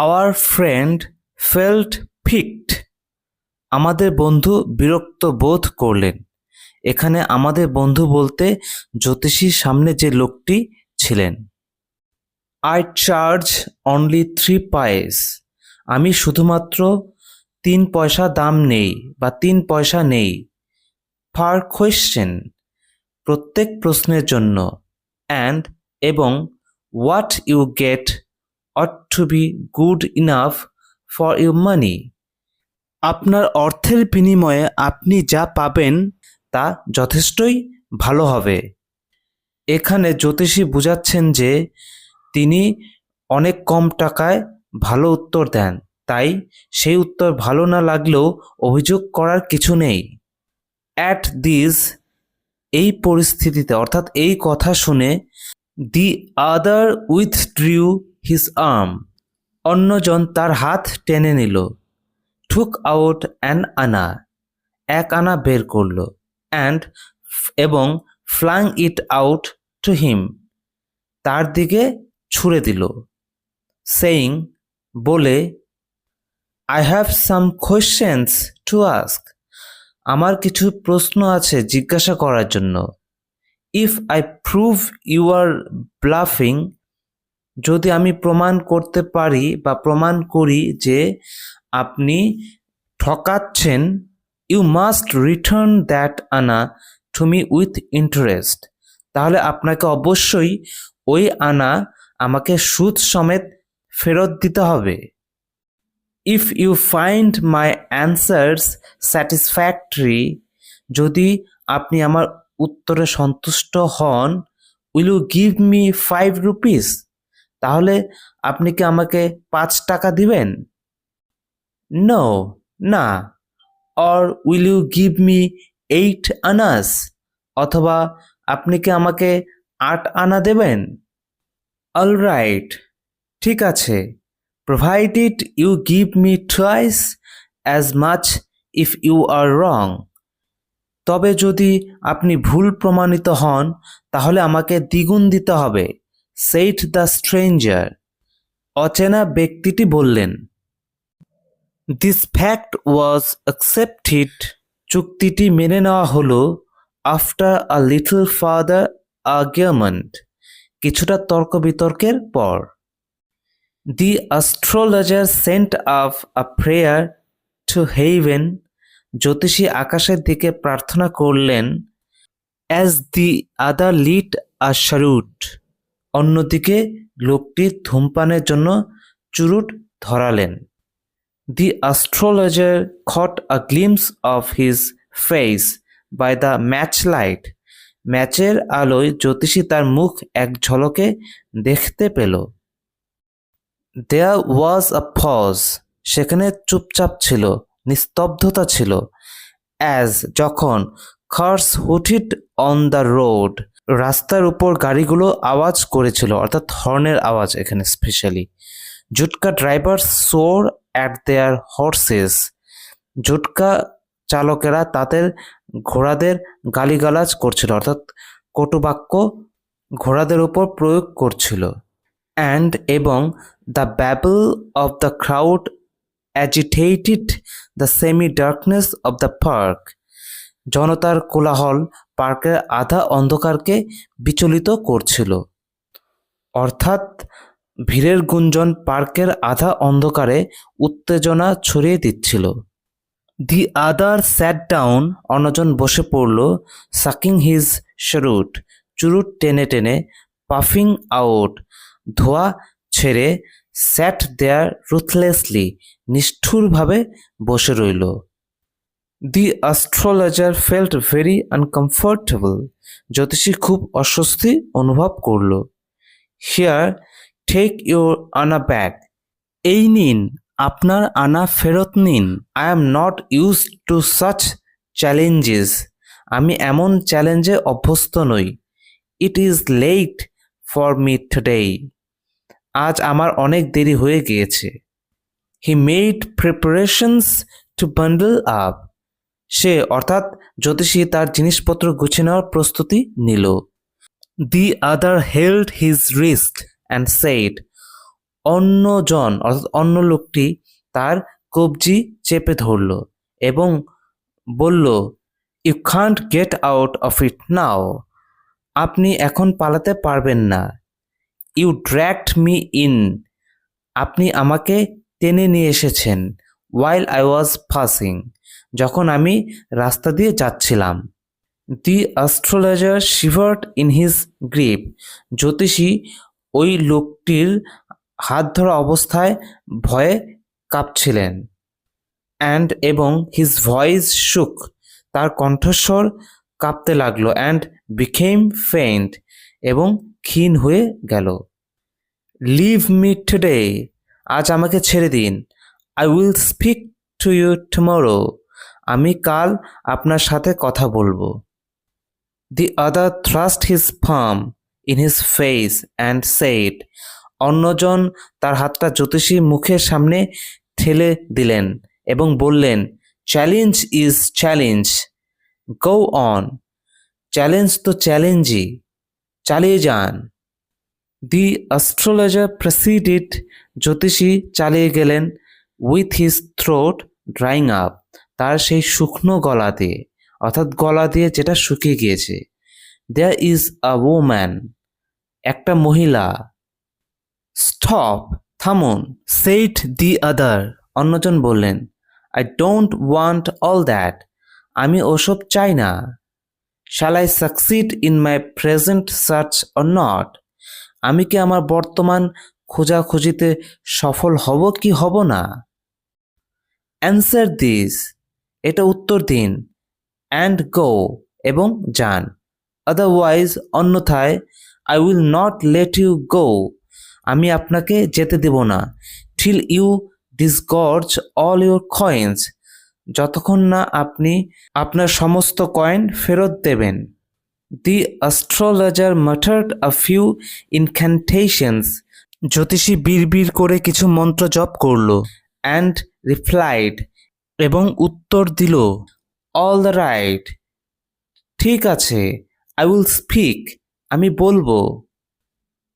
Our friend felt picked. আমাদের বন্ধু বিরক্ত বোধ করলেন। এখানে আমাদের বন্ধু বলতে জ্যোতিষীর সামনে যে লোকটি ছিলেন। আই চার্জ অনলি 3 পাইস। আমি শুধুমাত্র 3 পয়সা দাম নেই বা 3 পয়সা নেই। পার কোয়েশ্চেন, প্রত্যেক প্রশ্নের জন্য। অ্যান্ড, এবং what you get ought to be good enough for your money. আপনার অর্থের বিনিময়ে আপনি যা পাবেন তা যথেষ্টই ভালো হবে। এখানে জ্যোতিষী বুঝাচ্ছেন যে তিনি অনেক কম টাকায় ভালো উত্তর দেন, তাই সেই উত্তর ভালো না লাগলেও অভিযোগ করার কিছু নেই। অ্যাট দিস, এই পরিস্থিতিতে অর্থাৎ এই কথা শুনে, দি আদার উইথড্রিউ হিজ আর্ম, অন্যজন তার হাত টেনে নিল। টুক আউট অ্যান আনা, 1 আনা বের করল। অ্যান্ড, এবং flung it out to him, তার দিকে ছুঁড়ে দিল। সেইং, বলে, I have some questions to ask, আমার কিছু প্রশ্ন আছে জিজ্ঞাসা করার জন্য। If I prove you are bluffing, যদি আমি প্রমাণ করতে পারি বা প্রমাণ করি যে আপনি ঠকাচ্ছেন, ইউ মাস্ট রিটার্ন দ্যাট আনা টু মি উইথ ইন্টারেস্ট, তাহলে আপনাকে অবশ্যই ওই আনা আমাকে সুদ সমেত ফেরত দিতে হবে। If you find my answers satisfactory, যদি আপনি আমার উত্তরে সন্তুষ্ট হন, will you give me 5 rupees, তাহলে আপনি কি আমাকে 5 টাকা দিবেন? নো, না। Or will you give me 8 annas, অথবা আপনি কি আমাকে 8 আনা দেবেন? অলরাইট, ঠিক আছে। Provided you give me twice as much if you are wrong, তবে যদি আপনি ভুল প্রমাণিত হন তাহলে আমাকে দ্বিগুণ দিতে হবে। সেইড দ্য স্ট্রেঞ্জার, অচেনা ব্যক্তিটি বললেন। দিস ফ্যাক্ট ওয়াজ অ্যাকসেপ্টেড, চুক্তিটি মেনে নেওয়া হলো। After a little further argument, কিছুটা তর্ক বিতর্কের পর। The astrologer sent up a prayer to heaven, জ্যোতিষী আকাশের দিকে প্রার্থনা করলেন। অ্যাজ দি আদার লিট আ শারুট, অন্যদিকে লোকটি ধূমপানের জন্য চুরুট ধরালেন। দি astrologer caught a glimpse of his face by the matchlight, ম্যাচের আলোয় জ্যোতিষী তার মুখ এক ঝলকে দেখতে পেল। There was a pause, সেখানে চুপচাপ ছিল, নিস্তব্ধতা ছিল। As, যখন, cars hooted on the road, রাস্তার উপর গাড়িগুলো আওয়াজ করেছিল, অর্থাৎ হর্নের আওয়াজ এখানে specially. Jutka driver swore at their horses, jutka চালকেরা তাদের ঘোড়াদের গালিগালাজ করছিল, অর্থাৎ কটুবাক্য ঘোড়াদের উপর প্রয়োগ করছিল। অ্যান্ড, এবং the babble of the crowd agitated the semi darkness of the park, জনতার কোলাহল পার্কের আধা অন্ধকারকে বিচলিত করছিল। অর্থাৎ ভিড়ের গুঞ্জন পার্কের আধা অন্ধকারে উত্তেজনা ছড়িয়ে দিচ্ছিল। দি আদার স্যাট ডাউন, অন্যজন বসে পড়ল। সাকিং হিজ শারুট, চুরুট টেনে টেনে। পাফিং আউট, ধোঁয়া ছেড়ে। স্যাট দেয়ার রুথলেসলি, নিষ্ঠুরভাবে বসে রইল। The astrologer felt very uncomfortable, জ্যোতিষী খুব অস্বস্তি অনুভব করল। Here, take your anna back, এই নিন, আপনার আনা ফেরত নিন। I am not used to such challenges, আমি এমন চ্যালেঞ্জে অভ্যস্ত নই। It is late for me today, আজ আমার অনেক দেরি হয়ে গিয়েছে। He made preparations to bundle up, সে অর্থাৎ জ্যোতিষী তার জিনিসপত্র গুছিয়ে নেওয়ার প্রস্তুতি নিল। The other held his wrist and said, অন্যজন অর্থাৎ অন্য লোকটি তার কবজি চেপে ধরল এবং বলল, you can't get out of it now. আপনি এখন পালাতে পারবেন না। You dragged me in. আপনি আমাকে টেনে নিয়ে এসেছেন। While I was passing. যখন আমি রাস্তা দিয়ে যাচ্ছিলাম। The astrologer shivered in his grip. জ্যোতিষী ওই লোকটির হাত ধরা অবস্থায় ভয়ে কাঁপছিলেন। এবং হিজ ভয়েস শুক। তার কণ্ঠস্বর কাঁপতে লাগলো। And became faint. এবং ক্ষীণ হয়ে গেল। Leave me today. আজ আমাকে ছেড়ে দিন। I will speak to you tomorrow. আমি কাল আপনার সাথে কথা বলবো। The other thrust his palm in his face and said. অন্যজন তার হাতটা জ্যোতিষীর মুখের সামনে ঠেলে দিলেন এবং বললেন, challenge is challenge, go on. Challenge তো চ্যালেঞ্জই, চালিয়ে যান। দি অ্যাস্ট্রোলজার প্রসিডেড। জ্যোতিষী চালিয়ে গেলেন। With his throat drawing up. তার সেই শুকনো গলা দিয়ে, অর্থাৎ গলা দিয়ে যেটা শুকিয়ে গিয়েছে। There is a woman. একটা মহিলা। স্টপ, থামুন। Said the other. অন্যজন বললেন, I don't want all that. আমি ওসব চাই না। Shall I succeed in my present search or not? আমি কি আমার বর্তমান খোঁজাখুঁজিতে সফল হব কি হব না? Answer this. এটা উত্তর দিন। And go. এবং যান। আদারওয়াইজ, অন্যথায়, I will not let you go. আমি আপনাকে যেতে দেব না। Till you disgorge all your coins. যতক্ষণ না আপনি আপনার সমস্ত কয়েন ফেরত দেবেন। The astrologer muttered a few incantations. জ্যোতিষী বিড়বিড় করে কিছু মন্ত্র জপ করল। And replied. এবং উত্তর দিল, অল দ্য রাইট। ঠিক আছে। I will speak. আমি বলবো।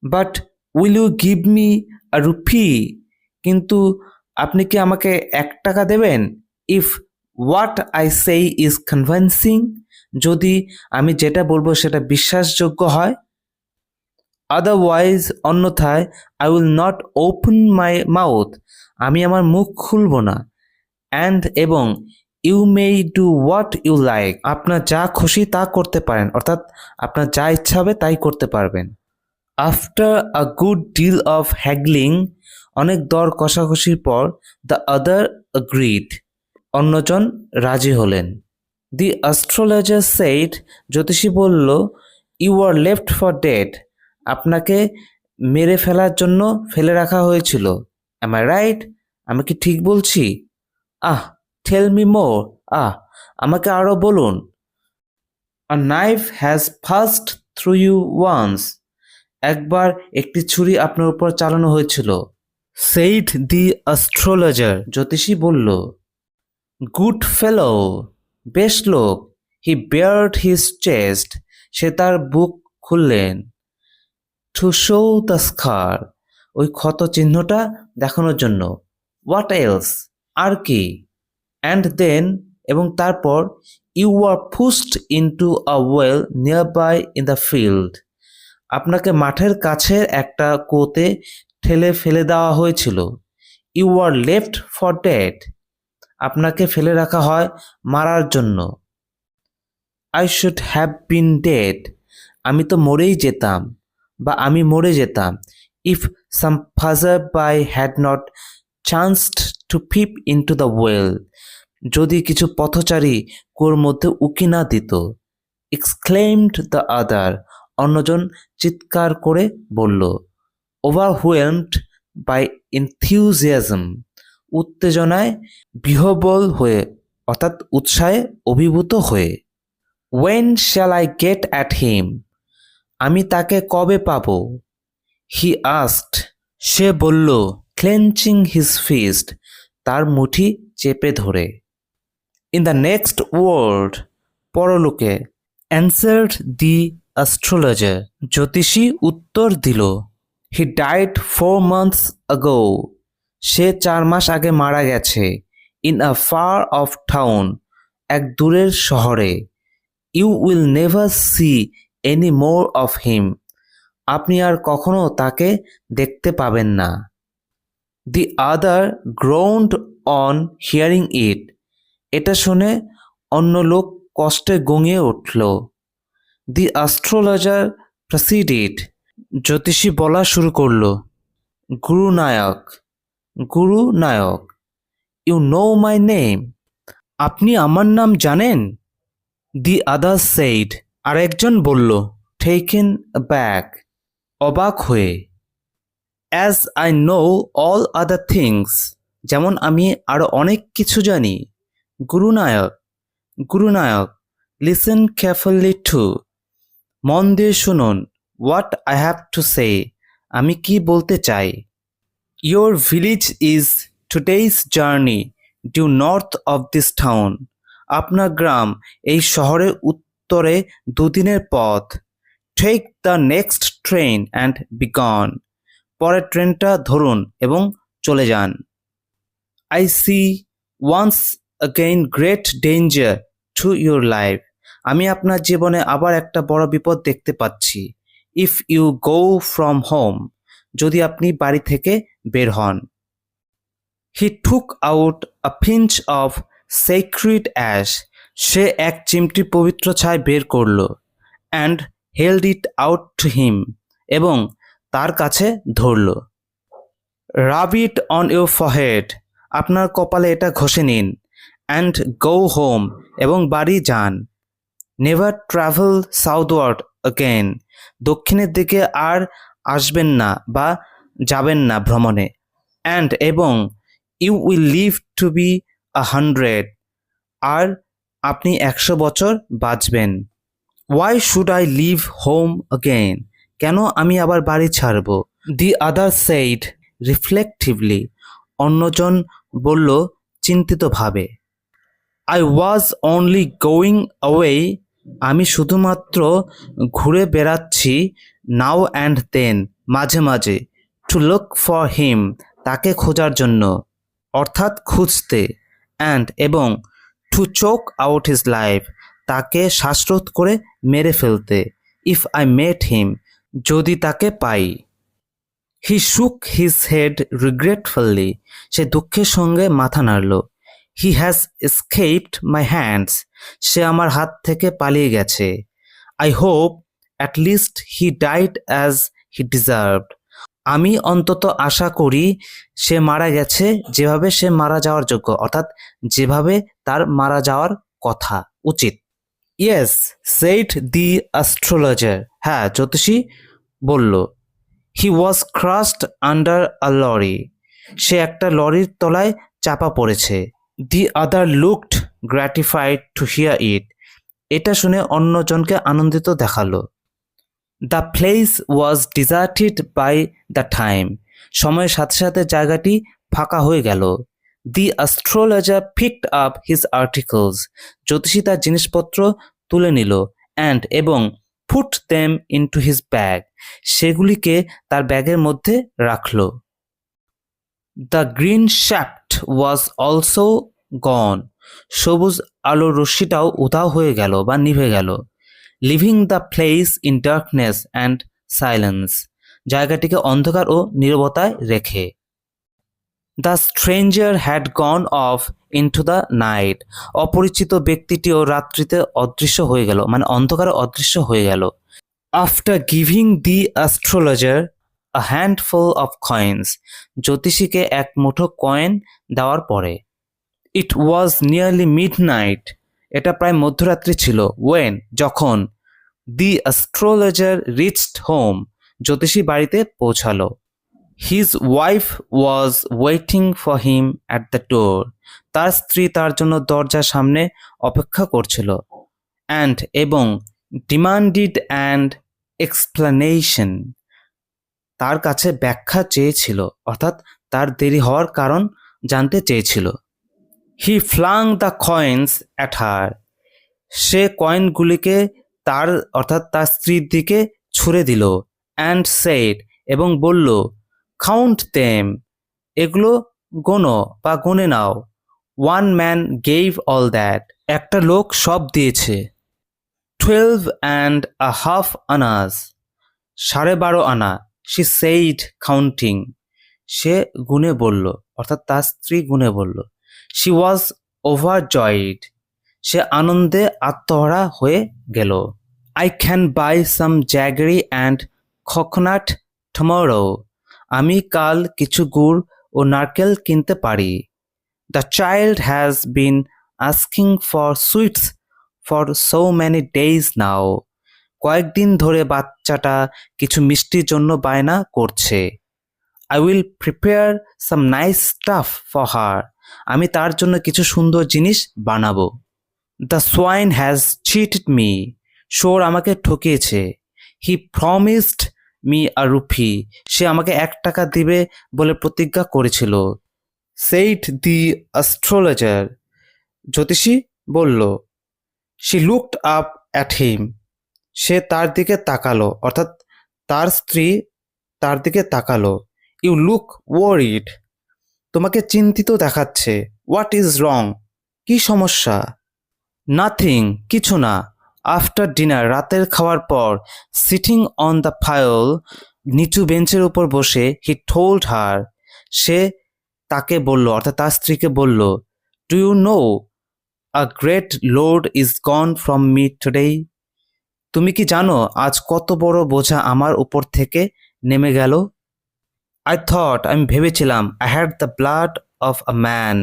But will you give me a rupee? কিন্তু আপনি কি আমাকে 1 টাকা দেবেন? If what I say is convincing. যদি আমি যেটা বলবো সেটা বিশ্বাসযোগ্য হয়। আদারওয়াইজ, অন্যথায়, I will not open my mouth. আমি আমার মুখ খুলব না। এবং you may do what you like. আপনার যা খুশি তা করতে পারেন, অর্থাৎ আপনার যা ইচ্ছা হবে তাই করতে পারবেন। After a good deal of haggling. অনেক দর কষাকষির পর, দ্য আদার অ্যাগ্রিড। অন্যজন রাজি হলেন। The astrologer said. জ্যোতিষী বলল, you were left for dead. আপনাকে মেরে ফেলার জন্য ফেলে রাখা হয়েছিল। Am I right? আমি কি ঠিক বলছি? Ah, tell me more. আমাকে আরো বলুন। A knife has passed through you once. একবার একটি ছুরি আপনার উপর চালানো হয়েছিল। Said the astrologer. জ্যোতিষী বলল, গুড ফেলো। বেশ লোক। He bared his chest. সে তার বুক খুললেন। টু শো দ্য স্কার। ওই ক্ষত চিহ্নটা দেখানোর জন্য। What else? আর কি? অ্যান্ড দেন, এবং তারপর, you were pushed into a well near by in the field. আপনাকে মাঠের কাছে একটা কুয়োতে ঠেলে ফেলে দেওয়া হয়েছিল। You were left for dead. আপনাকে ফেলে রাখা হয় মারার জন্য। I should have been dead. আমি তো মরেই যেতাম, বা আমি মরে যেতাম। If some passer by had not chanced to peep into the well. যদি কিছু পথচারী কুয়োর মধ্যে উকি না দিত। Exclaimed the other. অন্যজন চিৎকার করে বলল। Overwhelmed by enthusiasm. উত্তেজনায় বিহ্বল হয়ে, অর্থাৎ উৎসাহে অভিভূত হয়ে। When shall I get at him? আমি তাকে কবে পাব? He asked. সে বলল, ক্লেঞ্চিং হিজ ফিস্ট। তার মুঠি চেপে ধরে। In the next world. পরলোকে। Answered the astrologer. জ্যোতিষী উত্তর দিল। He died 4 months ago. সে 4 মাস আগে মারা গেছে। In a far off town, এক দূরের শহরে। You will never see any more of him. আপনি আর কখনো তাকে দেখতে পাবেন না। The other groaned on hearing it. এটা শুনে অন্য লোক কষ্টে গঙিয়ে উঠল। The astrologer proceeded. জ্যোতিষী বলা শুরু করল, গুরু নায়ক, গুরু নায়ক, ইউ নো মাই নেম। আপনি আমার নাম জানেন? দি আদার সেইড। আরেকজন বলল, টেকেন ব্যাক, অবাক হয়ে। As I know all other things. যেমন আমি আরও অনেক কিছু জানি। গুরু নায়ক, গুরু নায়ক, লিসেন কেয়ারফুলি টু। মন দিয়ে শুনুন। What I have to say. আমি কি বলতে চাই। Your village is two days' journey due north of this town. আপনার গ্রাম এই শহরের উত্তরে 2 দিনের পথ। Take the next train and be gone. পরের ট্রেনটা ধরুন এবং চলে যান। I see once again great danger to your life. আমি আপনার জীবনে আবার একটা বড় বিপদ দেখতে পাচ্ছি। If you go from home. যদি আপনি বাড়ি থেকে বের হন। He took out a pinch of sacred ash. সে এক চিমটি পবিত্র ছাই বের করল। And held it out to him. এবং তার কাছে ধরল। Rub it on your forehead. আপনার কপালে এটা ঘষে নিন। And go home. এবং বাড়ি যান। Never travel southward again. দক্ষিণের দিকে আর আসবেন না বা যাবেন না ভ্রমণে। অ্যান্ড এবং you will live to be 100। আর আপনি 100 বছর বাঁচবেন। Why should I leave home again. কেন আমি আবার বাড়ি ছাড়ব। The other said reflectively. অন্যজন বলল চিন্তিতভাবে। I was only going away. আমি শুধুমাত্র ঘুরে বেড়াচ্ছি। নাও অ্যান্ড দেন, মাঝে মাঝে। To look for him. তাকে খোঁজার জন্য, অর্থাৎ খুঁজতে। অ্যান্ড এবং to choke out his life. তাকে শ্বাসরোধ করে মেরে ফেলতে। ইফ আই মেট হিম। যদি তাকে পাই। হি শুক হিজ হেড রিগ্রেটফুলি। সে দুঃখের সঙ্গে মাথা নাড়ল। He has escaped my hands. সে আমার হাত থেকে পালিয়ে গেছে। I hope at least he died as he deserved. আমি অন্তত আশা করি সে মারা গেছে যেভাবে সে মারা যাওয়ার যোগ্য, অর্থাৎ যেভাবে তার মারা যাওয়ার কথা, উচিত। Yes said the astrologer. হ্যাঁ, জ্যোতিষী বলল। He was crushed under a lorry. সে একটা লরির তলায় চাপা পড়েছে। The other looked gratified to hear it. এটা শুনে অন্যজনকে আনন্দিত দেখালো। The place was deserted by the time. সময়ের সাথে সাথে জায়গাটি ফাঁকা হয়ে গেল। The astrologer picked up his articles. জ্যোতিষী তার জিনিসপত্র তুলে নিল। অ্যান্ড এবং put them into his bag. সেগুলিকে তার ব্যাগের মধ্যে রাখল। The green shaft was also gone. সবুজ আলোর রশ্মিটাও উধাও হয়ে গেল বা নিভে গেল। Leaving the place in darkness and silence. জায়গাটিকে অন্ধকার ও নীরবতায় রেখে। The stranger had gone off into the night. অপরিচিত ব্যক্তিটিও রাত্রিতে অদৃশ্য হয়ে গেল, মানে অন্ধকারে অদৃশ্য হয়ে গেল। After giving the astrologer a handful of coins. জ্যোতিষীকে এক মুঠো কয়েন দেওয়ার পরে। It was nearly midnight. এটা প্রায় মধ্যরাত্রি ছিল। ওয়েন, যখন। The astrologer reached home. জ্যোতিষী বাড়িতে পৌঁছালো। His wife was waiting for him at the door. তার স্ত্রী তার জন্য দরজার সামনে অপেক্ষা করছিল। অ্যান্ড এবং ডিমান্ডেড অ্যান্ড এক্সপ্লানেশন। তার কাছে ব্যাখ্যা চেয়েছিল, অর্থাৎ তার দেরি হওয়ার কারণ জানতে চেয়েছিল। He flung the coins at her. সে কয়েনগুলিকে তার, অর্থাৎ তার স্ত্রীর দিকে ছুঁড়ে দিল। অ্যান্ড সেড, এবং বলল, কাউন্ট দেম, এগুলো গোনো বা গুনে নাও। One man gave all that, একটা লোক সব দিয়েছে। 12.5 আনাস, 12.5 আনা। শি সেইড কাউন্টিং, সে গুনে বলল, অর্থাৎ তার স্ত্রী গুনে বলল। শি ওয়াজ ওভারজয়েড, সে আনন্দে আত্মহারা হয়ে গেল। I can buy some jaggery and coconut tomorrow, আমি কাল কিছু গুড় ও নারকেল কিনতে পারি। The child has been asking for sweets for so many days now, কয়েকদিন ধরে বাচ্চাটা কিছু মিষ্টির জন্য বায়না করছে। I will prepare some nice stuff for her, আমি তার জন্য কিছু সুন্দর জিনিস বানাবো। The swine has cheated me, শোর আমাকে ঠকিয়েছে। He promised me a rupee, সে আমাকে 1 টাকা দিবে বলে প্রতিজ্ঞা করেছিল। সেইড দি অ্যাস্ট্রোলজার, জ্যোতিষী বলল। She looked up at him, সে তার দিকে তাকালো, অর্থাৎ তার স্ত্রী তার দিকে তাকালো। ইউ লুক ওয়ারিড, তোমাকে চিন্তিত দেখাচ্ছে। হোয়াট ইজ রং, কি সমস্যা? নাথিং, কিছু না। আফটার ডিনার, রাতের খাওয়ার পর, সিটিং অন দ্য ফাইল, নিচু বেঞ্চের উপর বসে, হি টোল্ড হার, সে তাকে বলল, অর্থাৎ তার স্ত্রীকে বলল, do you know a great load is gone from me today, তুমি কি জানো আজ কত বড় বোঝা আমার উপর থেকে নেমে গেল? আই থট, আমি ভেবেছিলাম, I had the blood of a man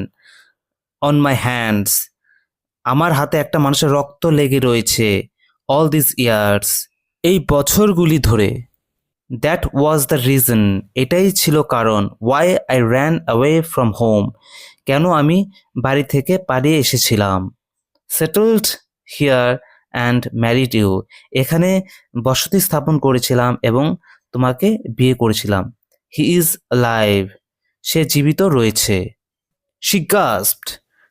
on my hands, আমার হাতে একটা মানুষের রক্ত লেগে রয়েছে। অল দিস ইয়ার্স, এই বছরগুলি ধরে। দ্যাট ওয়াজ দ্য রিজন, এটাই ছিল কারণ। Why I ran away from home, কেন আমি বাড়ি থেকে পালিয়ে এসেছিলাম। Settled here and married you, এখানে বসতি স্থাপন করেছিলাম এবং তোমাকে বিয়ে করেছিলাম। হি ইজ অ্যালাইভ, সে জীবিত রয়েছে। শি গাস্পড,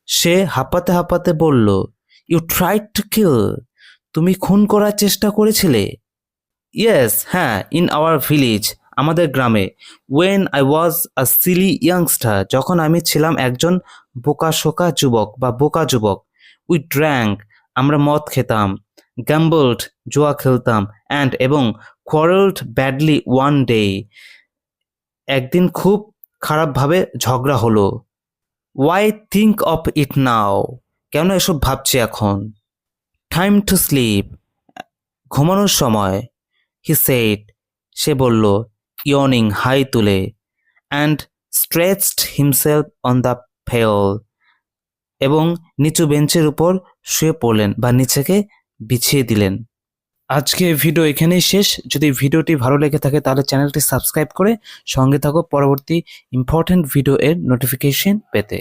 সে হাঁপাতে হাঁপাতে বলল, ইউ ট্রাইড টু কিল, তুমি খুন করার চেষ্টা করেছিলে? ইয়েস, হ্যাঁ, ইন আওয়ার ভিলেজ, আমাদের গ্রামে। When I was a silly youngster, যখন আমি ছিলাম একজন বোকাশোকা যুবক বা বোকা যুবক। উই ড্র্যাঙ্ক, আমরা মদ খেতাম। গ্যাম্বলড, জুয়া খেলতাম। অ্যান্ড, এবং কোয়ারেলড ব্যাডলি ওয়ান ডে, একদিন খুব খারাপভাবে ঝগড়া হলো। ওয়াই থিঙ্ক অফ ইট নাও, কেন এসব ভাবছি এখন? টাইম টু স্লিপ, ঘুমানোর সময়। হি সেড, সে বলল, ইয়নিং, হাই তুলে। And stretched himself on the fail, এবং নিচু বেঞ্চের উপর শুয়ে পড়লেন বা নিচেকে বিছিয়ে দিলেন। আজকে ভিডিও এখানেই শেষ। যদি ভিডিওটি ভালো লেগে থাকে তাহলে চ্যানেলটি সাবস্ক্রাইব করে সঙ্গে থাকো পরবর্তী ইম্পর্ট্যান্ট ভিডিও এর নোটিফিকেশন পেতে।